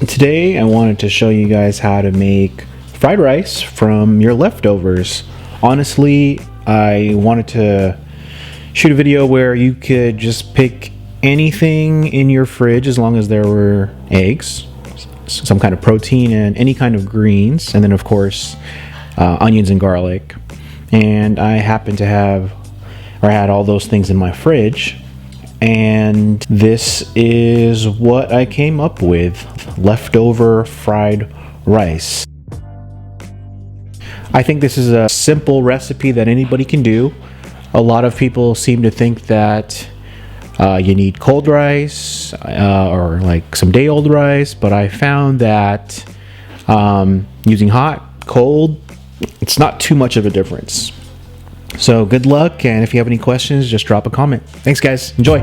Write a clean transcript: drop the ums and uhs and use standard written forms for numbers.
Today I wanted to show you guys how to make fried rice from your leftovers. Honestly, I wanted to shoot a video where you could just pick anything in your fridge as long as there were eggs, some kind of protein, and any kind of greens, and then of course onions and garlic. And I happen to have, or I had all those things in my fridge, and this is what I came up with: leftover fried rice. I think this is a simple recipe that anybody can do. A lot of people seem to think that you need cold rice or like some day-old rice, but I found that using hot, cold, it's not too much of a difference. So good luck, and if you have any questions, just drop a comment. Thanks guys, enjoy.